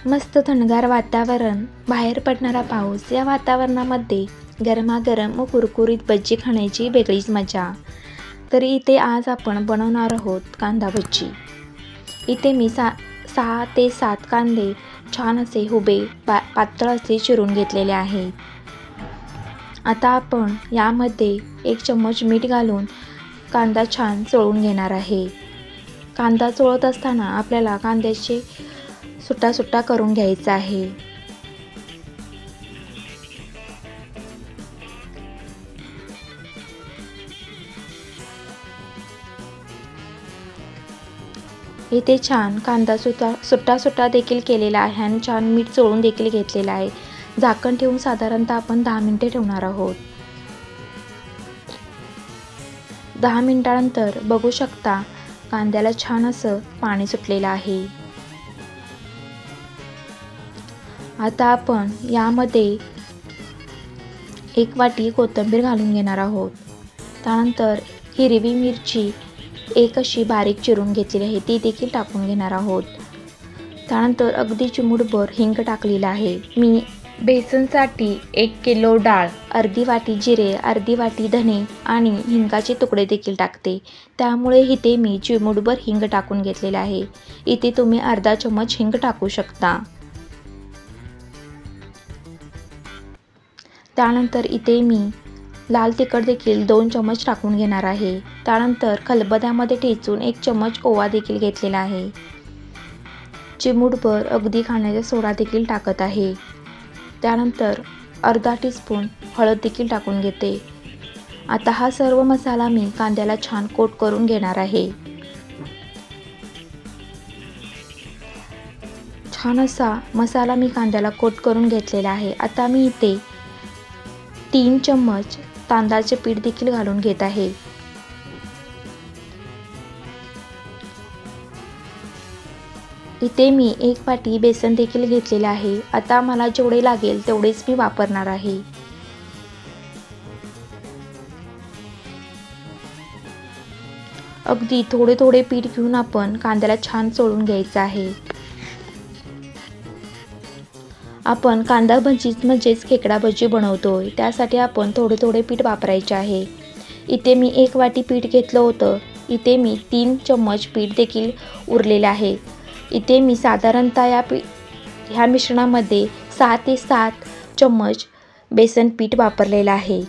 मस्त थंडगार वातावरण, बाहेर पडणारा पाऊस, या वातावरणामध्ये गरमागरम व कुरकुरीत भजी खाण्याची वेगळीच मजा। तर इथे आज आपण बनवणार आहोत कांदा भजी। इथे मी 6 ते 7 कांदे छान असे उभे पातळ असे चिरून घेतलेले आहेत। आता आपण यामध्ये 1 चम्मच मीठ घालून कांदा छान चोळून घेणार आहे। कांदा चोळत असताना आपल्याला कांद्याचे सुट्टा करून घ्यायचा आहे। इथे छान कांदा सुट्टा देखील केलेला आहे आणि छान मीठ चोळून देखील घेतलेला आहे। झाकण ठेवून साधारणतः आपण 10 मिनिटे ठेवणार आहोत। 10 मिनिटांनंतर बघू शकता कांद्याला छान असं पाणी सुटलेलं आहे। आता आपण यामध्ये 1 वाटी कोथिंबीर घालून घेणार आहोत। त्यानंतर हिरवी मिरची 1 अशी बारीक चिरून घेतलेली आहे, ती देखील टाकून घेणार आहोत। त्यानंतर अगदी चिमूटभर हिंग टाकलेला आहे। मी बेसनसाठी 1 किलो डाळ, अर्धी वाटी जिरे, अर्धी वाटी धने आणि हिंगाचे तुकडे देखील टाकते, त्यामुळे इथे मी चिमूटभर हिंग टाकून घेतलेला आहे। इथे तुम्ही अर्धा चम्मच हिंग टाकू शकता। त्यानंतर इथे मी लाल तिखट देखील 2 चम्मच टाकून घेणार आहे। त्यानंतर खलबत्त्यामध्ये ठेचून 1 चम्मच ओवा देखील घेतलेला आहे। चिमूटभर अगदी खाण्याचा सोडा देखील टाकत आहे। त्यानंतर अर्धा टीस्पून हळद देखील टाकून घेते। आता हा सर्व मसाला मी कांद्याला छान कोट करून घेणार आहे। छान असा मसाला मी कांद्याला कोट करून घेतलेला आहे। आता मी इथे 3 चम्मच तांदळाचे पीठ देखील घालून घेत आहे। इथे मी 1 वाटी बेसन देखील घेतलेले आहे। आता मला जेवढे लागेल तेवढेच मी वापरणार आहे। अगदी थोडे पीठ घेऊन आपण कांद्याला छान चोळून घ्यायचं आहे। आपण कांदा भजीच म्हणजेच खेकडा भजी बनवतोय, त्यासाठी आपण थोडे पीठ वापरायचे आहे। इथे मी 1 वाटी पीठ घेतलं होतं, इथे मी 3 चम्मच पीठ देखील उरलेले आहे। इथे मी साधारणतः ह्या मिश्रणामध्ये 6 ते 7 चम्मच बेसन पीठ वापरलेलं आहे।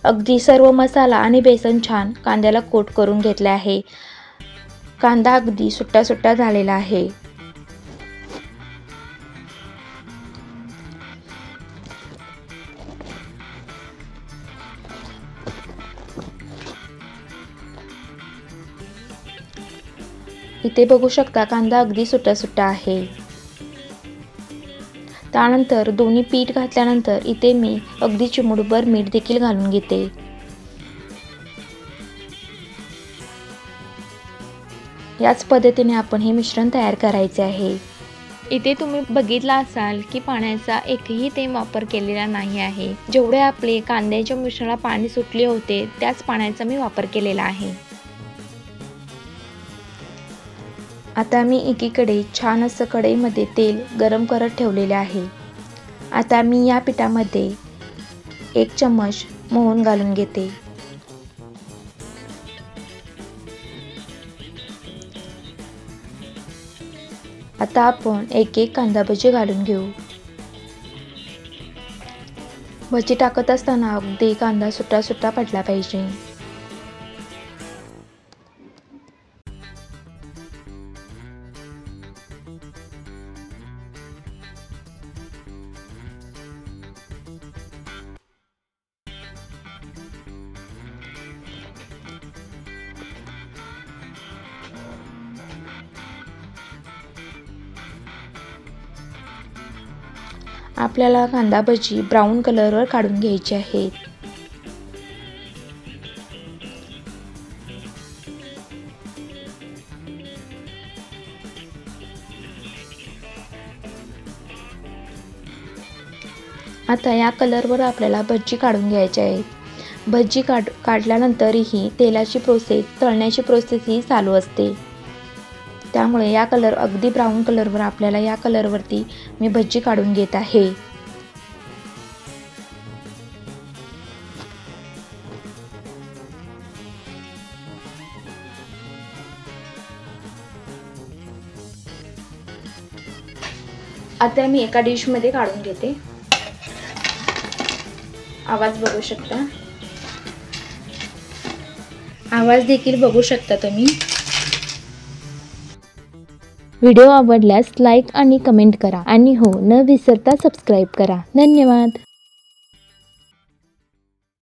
अगदी सर्व मसाला आणि बेसन छान कांद्याला कोट करून घेतले आहे। कांदा अगदी सुट्टा झालेला आहे। इथे बघू शकता कांदा अगदी सुट्टा आहे। त्यानंतर दोन्ही पीठ घातल्यानंतर इथे मी अगदी चिमूटभर मीठ देखील घालून घेते। याच पद्धतीने आपण हे मिश्रण तयार करायचे आहे। इथे तुम्ही बघितला असाल की पाण्याचा एकही थेंब वापर केलेला नाही आहे। जेवढे आपले कांद्याच्या मिश्रणाला पाणी सुटले होते त्याच पाण्याचा मी वापर केलेला आहे। आता मी एकीकडे छान असं कढईमध्ये तेल गरम करत ठेवलेले आहे। आता मी या पिठामध्ये 1 चम्मच मोहन घालून घेते। आता आपण एक कांदा भजी घालून घेऊ। भजी टाकत असताना अगदी कांदा सुट्टा पडला पाहिजे। आपल्याला कांदा भजी ब्राऊन कलरवर काढून घ्यायची आहेत। आता या कलरवर आपल्याला भजी काढून घ्यायची आहेत। भजी काढल्यानंतरही तेलाची प्रोसेस, तळण्याची प्रोसेस ही चालू असते। त्यामुळे या कलर अगदी ब्राऊन कलरवर आपल्याला या कलरवरती मी भजी काढून घेत आहे। आता मी एका डिशमध्ये काढून घेते। आवाज बघू शकता, आवाज देखील बघू शकता तुम्ही। व्हिडिओ आवडल्यास लाईक आणि कमेंट करा आणि हो न विसरता सबस्क्राईब करा। धन्यवाद।